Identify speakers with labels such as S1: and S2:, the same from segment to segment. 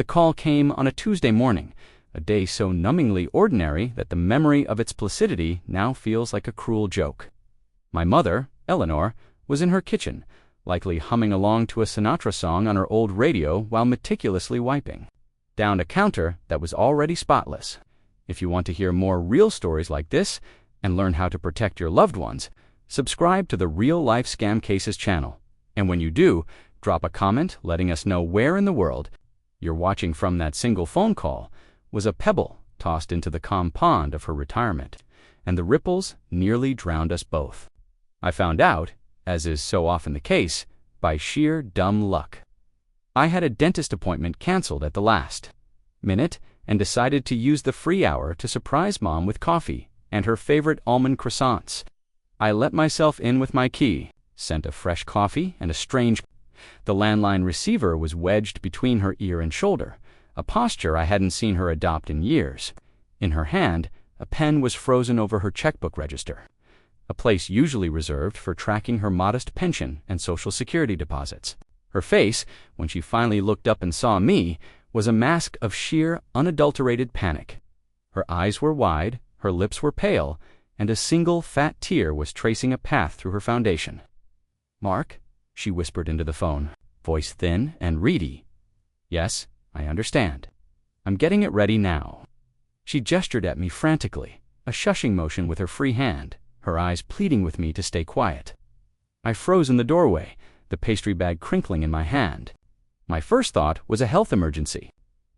S1: The call came on a Tuesday morning, a day so numbingly ordinary that the memory of its placidity now feels like a cruel joke. My mother, Eleanor, was in her kitchen, likely humming along to a Sinatra song on her old radio while meticulously wiping down a counter that was already spotless. If you want to hear more real stories like this and learn how to protect your loved ones, subscribe to the Real Life Scam Cases channel. And when you do, drop a comment letting us know where in the world you're watching from. That single phone call was a pebble tossed into the calm pond of her retirement, and the ripples nearly drowned us both. I found out, as is so often the case, by sheer dumb luck. I had a dentist appointment canceled at the last minute and decided to use the free hour to surprise Mom with coffee and her favorite almond croissants. I let myself in with my key, sent a fresh coffee and a strange. The landline receiver was wedged between her ear and shoulder, a posture I hadn't seen her adopt in years. In her hand, a pen was frozen over her checkbook register, a place usually reserved for tracking her modest pension and Social Security deposits. Her face, when she finally looked up and saw me, was a mask of sheer, unadulterated panic. Her eyes were wide, her lips were pale, and a single fat tear was tracing a path through her foundation. "Mark," she whispered into the phone, voice thin and reedy. "Yes, I understand. I'm getting it ready now." She gestured at me frantically, a shushing motion with her free hand, her eyes pleading with me to stay quiet. I froze in the doorway, the pastry bag crinkling in my hand. My first thought was a health emergency.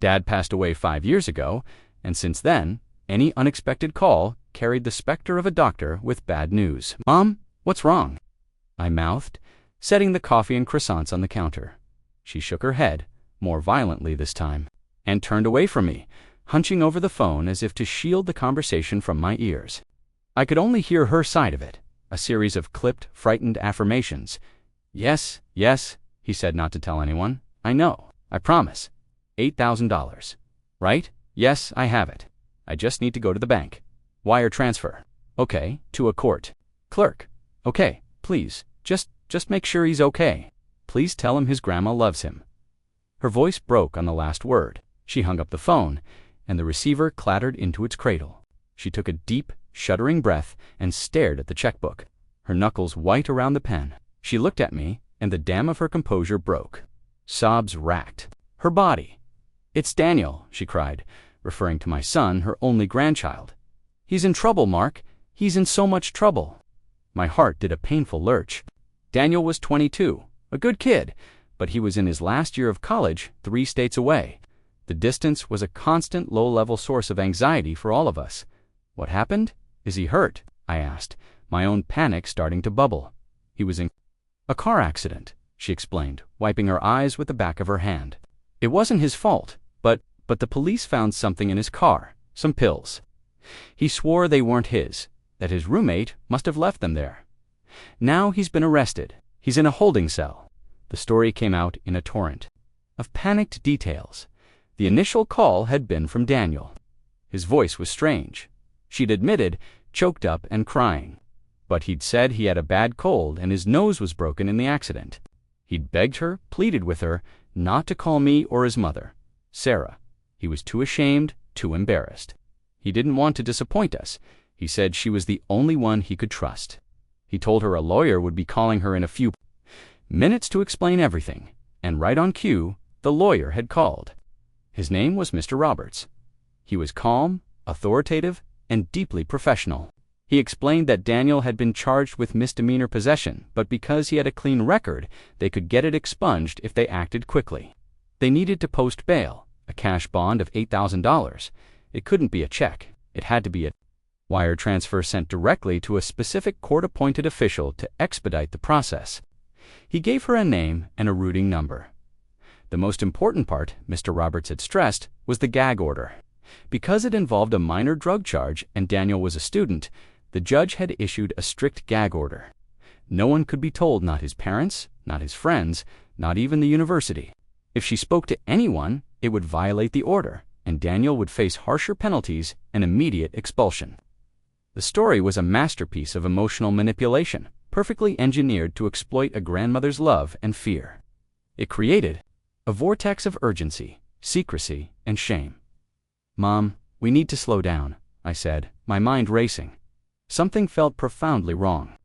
S1: Dad passed away 5 years ago, and since then, any unexpected call carried the specter of a doctor with bad news. "Mom, what's wrong?" I mouthed, setting the coffee and croissants on the counter. She shook her head, more violently this time, and turned away from me, hunching over the phone as if to shield the conversation from my ears. I could only hear her side of it, a series of clipped, frightened affirmations. "Yes, yes," he said not to tell anyone. "I know, I promise. $8,000. Right? Yes, I have it. I just need to go to the bank. Wire transfer. Okay, to a court. Clerk. Okay, please, just make sure he's okay. Please tell him his grandma loves him." Her voice broke on the last word. She hung up the phone, and the receiver clattered into its cradle. She took a deep, shuddering breath and stared at the checkbook, her knuckles white around the pen. She looked at me, and the dam of her composure broke. Sobs racked her body. "It's Daniel," she cried, referring to my son, her only grandchild. "He's in trouble, Mark. He's in so much trouble." My heart did a painful lurch. Daniel was 22, a good kid, but he was in his last year of college 3 states away. The distance was a constant low-level source of anxiety for all of us. "What happened? Is he hurt?" I asked, my own panic starting to bubble. "He was in a car accident," she explained, wiping her eyes with the back of her hand. "It wasn't his fault, but the police found something in his car, some pills. He swore they weren't his, that his roommate must have left them there. Now he's been arrested. He's in a holding cell." The story came out in a torrent of panicked details. The initial call had been from Daniel. His voice was strange. She'd admitted, choked up and crying. But he'd said he had a bad cold and his nose was broken in the accident. He'd begged her, pleaded with her, not to call me or his mother, Sarah. He was too ashamed, too embarrassed. He didn't want to disappoint us. He said she was the only one he could trust. He told her a lawyer would be calling her in a few minutes to explain everything, and right on cue, the lawyer had called. His name was Mr. Roberts. He was calm, authoritative, and deeply professional. He explained that Daniel had been charged with misdemeanor possession, but because he had a clean record, they could get it expunged if they acted quickly. They needed to post bail, a cash bond of $8,000. It couldn't be a check. It had to be a wire transfer sent directly to a specific court-appointed official to expedite the process. He gave her a name and a routing number. The most important part, Mr. Roberts had stressed, was the gag order. Because it involved a minor drug charge and Daniel was a student, the judge had issued a strict gag order. No one could be told, not his parents, not his friends, not even the university. If she spoke to anyone, it would violate the order, and Daniel would face harsher penalties and immediate expulsion. The story was a masterpiece of emotional manipulation, perfectly engineered to exploit a grandmother's love and fear. It created a vortex of urgency, secrecy, and shame. "Mom, we need to slow down," I said, my mind racing. Something felt profoundly wrong.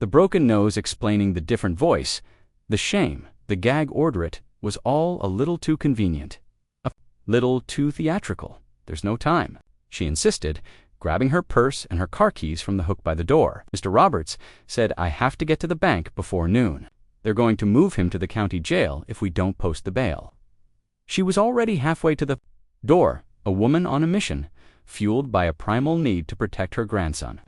S1: The broken nose explaining the different voice, the shame, the gag order it, was all a little too convenient. A little too theatrical. "There's no time," she insisted, grabbing her purse and her car keys from the hook by the door. "Mr. Roberts said I have to get to the bank before noon. They're going to move him to the county jail if we don't post the bail." She was already halfway to the door, a woman on a mission, fueled by a primal need to protect her grandson.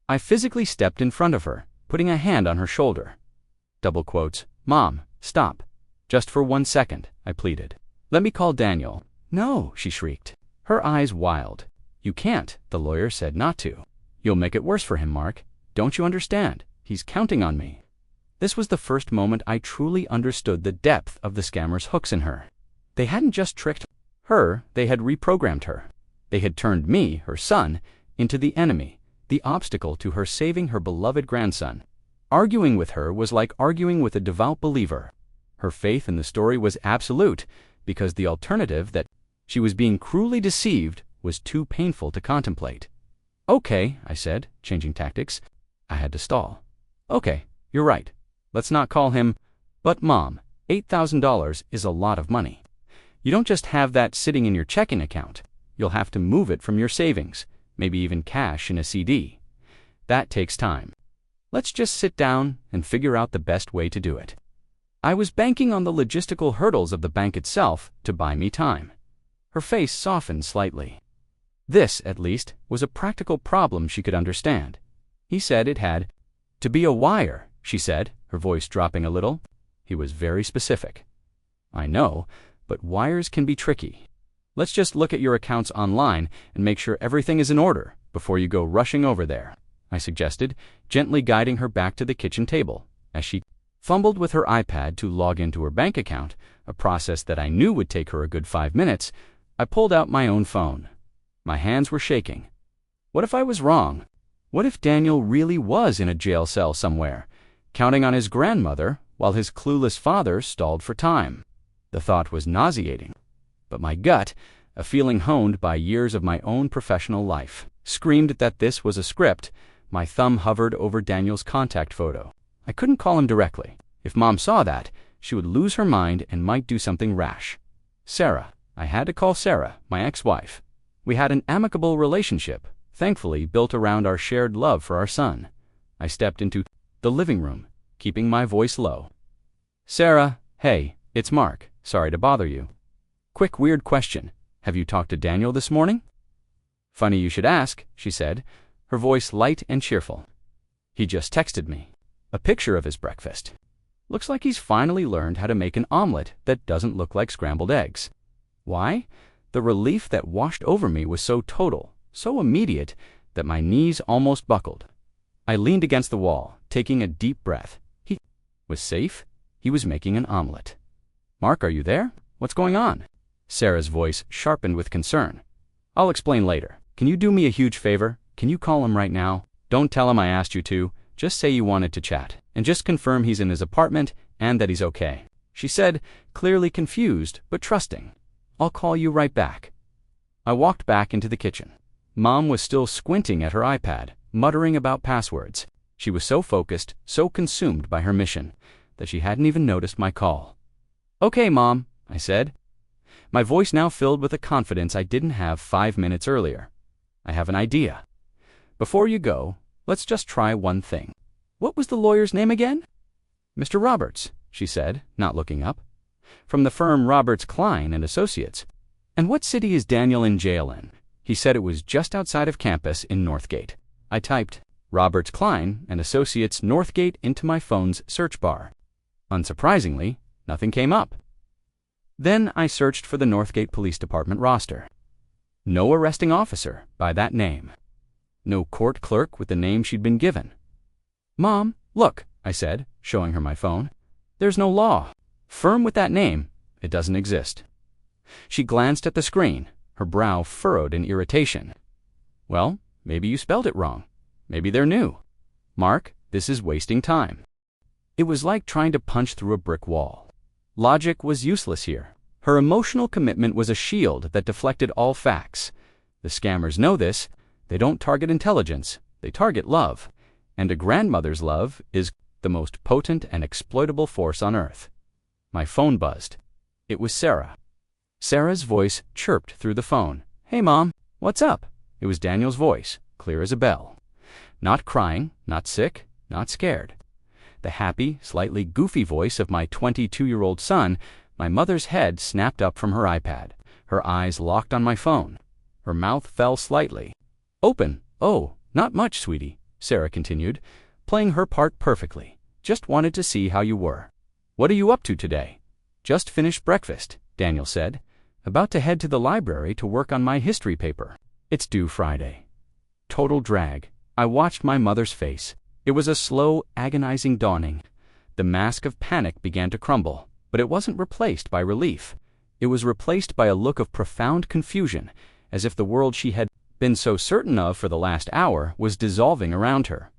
S1: I physically stepped in front of her, putting a hand on her shoulder. Double quotes. "Mom, stop. Just for 1 second, I pleaded. "Let me call Daniel." "No," she shrieked, her eyes wild. "You can't, the lawyer said not to. You'll make it worse for him, Mark. Don't you understand? He's counting on me." This was the first moment I truly understood the depth of the scammer's hooks in her. They hadn't just tricked her, they had reprogrammed her. They had turned me, her son, into the enemy, the obstacle to her saving her beloved grandson. Arguing with her was like arguing with a devout believer. Her faith in the story was absolute, because the alternative, that she was being cruelly deceived, was too painful to contemplate. "Okay," I said, changing tactics. I had to stall. "Okay, you're right. Let's not call him." "But Mom, $8,000 is a lot of money. You don't just have that sitting in your checking account. You'll have to move it from your savings, maybe even cash in a CD. That takes time. Let's just sit down and figure out the best way to do it." I was banking on the logistical hurdles of the bank itself to buy me time. Her face softened slightly. This, at least, was a practical problem she could understand. He said it had to be a wire, she said, her voice dropping a little. He was very specific. "I know, but wires can be tricky. Let's just look at your accounts online and make sure everything is in order before you go rushing over there," I suggested, gently guiding her back to the kitchen table. As she fumbled with her iPad to log into her bank account, a process that I knew would take her a good 5 minutes, I pulled out my own phone. My hands were shaking. What if I was wrong? What if Daniel really was in a jail cell somewhere, counting on his grandmother while his clueless father stalled for time? The thought was nauseating. But my gut, a feeling honed by years of my own professional life, screamed that this was a script. My thumb hovered over Daniel's contact photo. I couldn't call him directly. If Mom saw that, she would lose her mind and might do something rash. Sarah. I had to call Sarah, my ex-wife. We had an amicable relationship, thankfully built around our shared love for our son. I stepped into the living room, keeping my voice low. "Sarah, hey, it's Mark. Sorry to bother you. Quick weird question. Have you talked to Daniel this morning?" "Funny you should ask," she said, her voice light and cheerful. "He just texted me. A picture of his breakfast. Looks like he's finally learned how to make an omelet that doesn't look like scrambled eggs." Why? The relief that washed over me was so total, so immediate, that my knees almost buckled. I leaned against the wall, taking a deep breath. He was safe. He was making an omelet. "Mark, are you there? What's going on?" Sarah's voice sharpened with concern. "I'll explain later. Can you do me a huge favor? Can you call him right now? Don't tell him I asked you to. Just say you wanted to chat, and just confirm he's in his apartment and that he's okay," she said, clearly confused but trusting. "I'll call you right back." I walked back into the kitchen. Mom was still squinting at her iPad, muttering about passwords. She was so focused, so consumed by her mission, that she hadn't even noticed my call. "Okay, Mom," I said, my voice now filled with a confidence I didn't have 5 minutes earlier. "I have an idea. Before you go, let's just try one thing." "What was the lawyer's name again?" "Mr. Roberts," she said, not looking up. "From the firm Roberts, Klein and Associates." "And what city is Daniel in jail in?" He said it was just outside of campus in Northgate. I typed Roberts, Klein and Associates Northgate into my phone's search bar. Unsurprisingly, nothing came up. Then I searched for the Northgate Police Department roster. No arresting officer by that name. No court clerk with the name she'd been given. "Mom, look," I said, showing her my phone. "There's no law firm with that name. It doesn't exist." She glanced at the screen, her brow furrowed in irritation. "Well, maybe you spelled it wrong. Maybe they're new. Mark, this is wasting time." It was like trying to punch through a brick wall. Logic was useless here. Her emotional commitment was a shield that deflected all facts. The scammers know this. They don't target intelligence, they target love. And a grandmother's love is the most potent and exploitable force on earth. My phone buzzed. It was Sarah. Sarah's voice chirped through the phone. "Hey, Mom, what's up?" It was Daniel's voice, clear as a bell. Not crying, not sick, not scared. The happy, slightly goofy voice of my 22-year-old son. My mother's head snapped up from her iPad. Her eyes locked on my phone. Her mouth fell slightly. "Open. Oh, not much, sweetie," Sarah continued, playing her part perfectly. "Just wanted to see how you were." "What are you up to today?" "Just finished breakfast," Daniel said. "About to head to the library to work on my history paper. It's due Friday." Total drag. I watched my mother's face. It was a slow, agonizing dawning. The mask of panic began to crumble, but it wasn't replaced by relief. It was replaced by a look of profound confusion, as if the world she had been so certain of for the last hour was dissolving around her.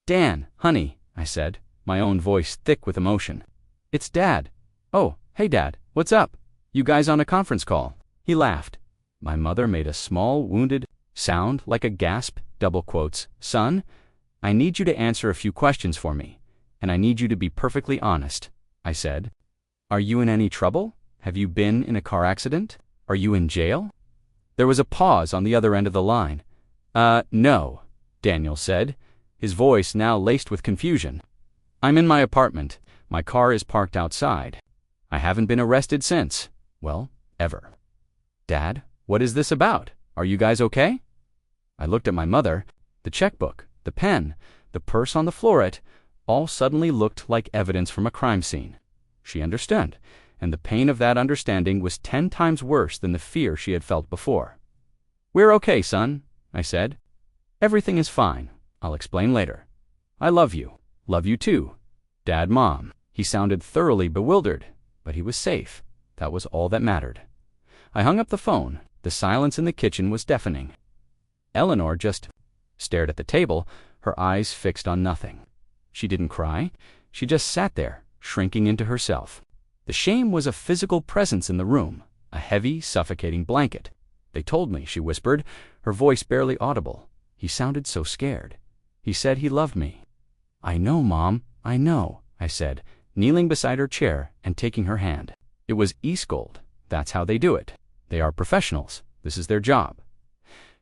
S1: "Dan, honey," I said, my own voice thick with emotion. "It's Dad." "Oh, hey Dad, what's up? You guys on a conference call?" He laughed. My mother made a small, wounded sound like a gasp, double quotes. "Son, I need you to answer a few questions for me, and I need you to be perfectly honest," I said. "Are you in any trouble? Have you been in a car accident? Are you in jail?" There was a pause on the other end of the line. No," Daniel said, his voice now laced with confusion. "I'm in my apartment. My car is parked outside. I haven't been arrested since, well, ever." "Dad, what is this about? Are you guys okay?" I looked at my mother. The checkbook, the pen, the purse on the floor, it all suddenly looked like evidence from a crime scene. She understood, and the pain of that understanding was 10 times worse than the fear she had felt before. "We're okay, son," I said. "Everything is fine. I'll explain later. I love you. Love you too. Dad, Mom." He sounded thoroughly bewildered, but he was safe. That was all that mattered. I hung up the phone. The silence in the kitchen was deafening. Eleanor just stared at the table, her eyes fixed on nothing. She didn't cry. She just sat there, shrinking into herself. The shame was a physical presence in the room, a heavy, suffocating blanket. "They told me," she whispered, her voice barely audible. "He sounded so scared. He said he loved me." "I know, Mom, I know," I said, kneeling beside her chair and taking her hand. It was Eastgold. That's how they do it. They are professionals. This is their job.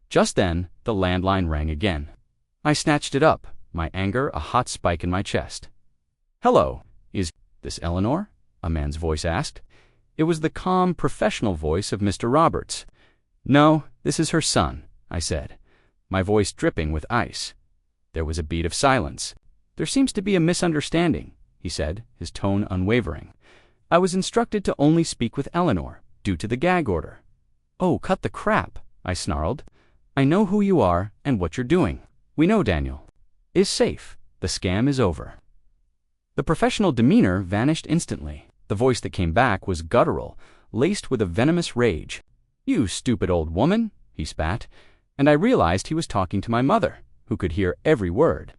S1: Just then, the landline rang again. I snatched it up, my anger a hot spike in my chest. "Hello, is this Eleanor?" a man's voice asked. It was the calm, professional voice of Mr. Roberts. "No, this is her son," I said, my voice dripping with ice. There was a beat of silence. "There seems to be a misunderstanding," he said, his tone unwavering. "I was instructed to only speak with Eleanor, due to the gag order." "Oh, cut the crap," I snarled. "I know who you are and what you're doing. We know Daniel is safe. The scam is over." The professional demeanor vanished instantly. The voice that came back was guttural, laced with a venomous rage. "You stupid old woman," he spat, and I realized he was talking to my mother, who could hear every word.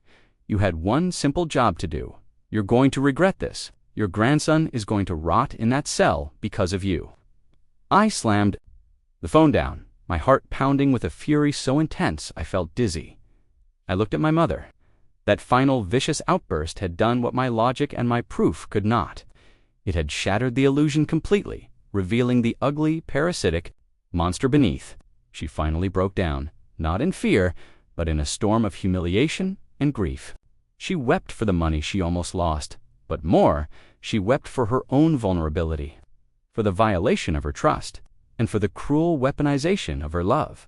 S1: "You had one simple job to do. You're going to regret this. Your grandson is going to rot in that cell because of you." I slammed the phone down, my heart pounding with a fury so intense I felt dizzy. I looked at my mother. That final vicious outburst had done what my logic and my proof could not. It had shattered the illusion completely, revealing the ugly, parasitic monster beneath. She finally broke down, not in fear, but in a storm of humiliation and grief. She wept for the money she almost lost, but more, she wept for her own vulnerability, for the violation of her trust, and for the cruel weaponization of her love.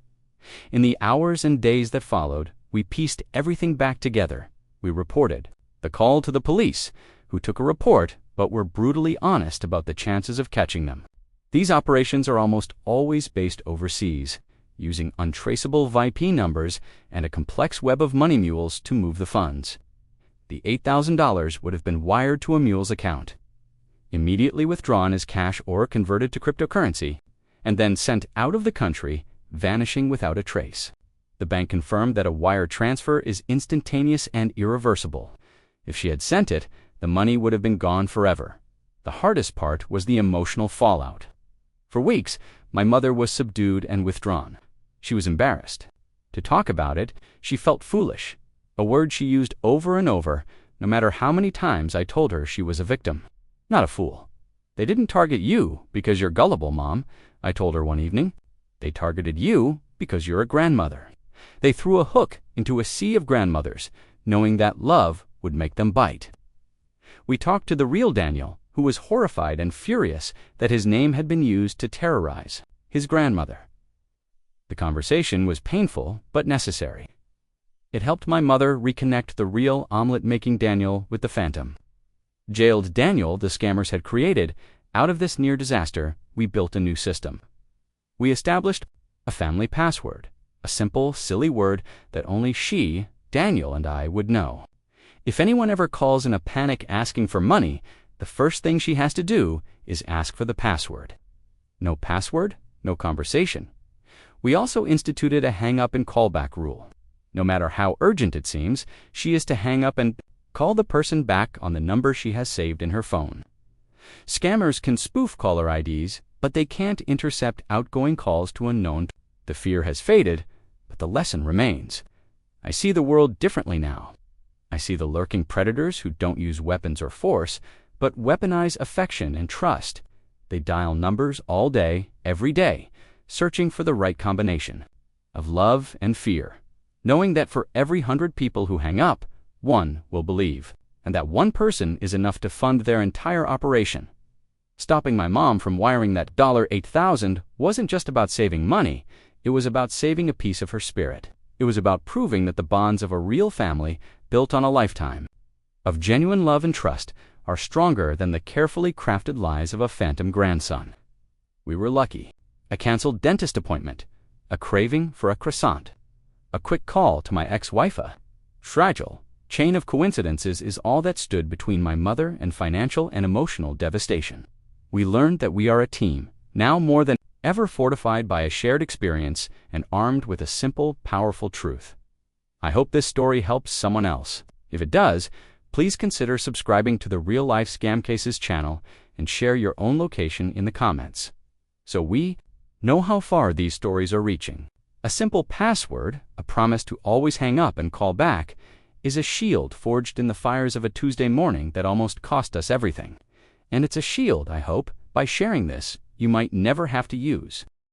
S1: In the hours and days that followed, we pieced everything back together. We reported the call to the police, who took a report but were brutally honest about the chances of catching them. These operations are almost always based overseas, using untraceable VIP numbers and a complex web of money mules to move the funds. The $8,000 would have been wired to a mule's account, immediately withdrawn as cash or converted to cryptocurrency, and then sent out of the country, vanishing without a trace. The bank confirmed that a wire transfer is instantaneous and irreversible. If she had sent it, the money would have been gone forever. The hardest part was the emotional fallout. For weeks, my mother was subdued and withdrawn. She was embarrassed. To talk about it, she felt foolish, a word she used over and over, no matter how many times I told her she was a victim, not a fool. They didn't target you because you're gullible, Mom, I told her one evening. They targeted you because you're a grandmother. They threw a hook into a sea of grandmothers, knowing that love would make them bite. We talked to the real Daniel, who was horrified and furious that his name had been used to terrorize his grandmother. The conversation was painful but necessary. It helped my mother reconnect the real omelet-making Daniel with the phantom. Jailed Daniel the scammers had created, out of this near disaster, we built a new system. We established a family password, a simple, silly word that only she, Daniel, and I would know. If anyone ever calls in a panic asking for money, the first thing she has to do is ask for the password. No password, no conversation. We also instituted a hang-up and callback rule. No matter how urgent it seems, she is to hang up and call the person back on the number she has saved in her phone. Scammers can spoof caller IDs, but they can't intercept outgoing calls to unknown. The fear has faded, but the lesson remains. I see the world differently now. I see the lurking predators who don't use weapons or force, but weaponize affection and trust. They dial numbers all day, every day, searching for the right combination of love and fear, knowing that for every 100 people who hang up, one will believe, and that one person is enough to fund their entire operation. Stopping my mom from wiring that $8,000 wasn't just about saving money, it was about saving a piece of her spirit. It was about proving that the bonds of a real family, built on a lifetime of genuine love and trust, are stronger than the carefully crafted lies of a phantom grandson. We were lucky. A canceled dentist appointment, a craving for a croissant, a quick call to my ex-wife. A fragile chain of coincidences is all that stood between my mother and financial and emotional devastation. We learned that we are a team, now more than ever fortified by a shared experience and armed with a simple, powerful truth. I hope this story helps someone else. If it does, please consider subscribing to the Real Life Scam Cases channel and share your own location in the comments, so we know how far these stories are reaching. A simple password, a promise to always hang up and call back, is a shield forged in the fires of a Tuesday morning that almost cost us everything. And it's a shield, I hope, by sharing this, you might never have to use.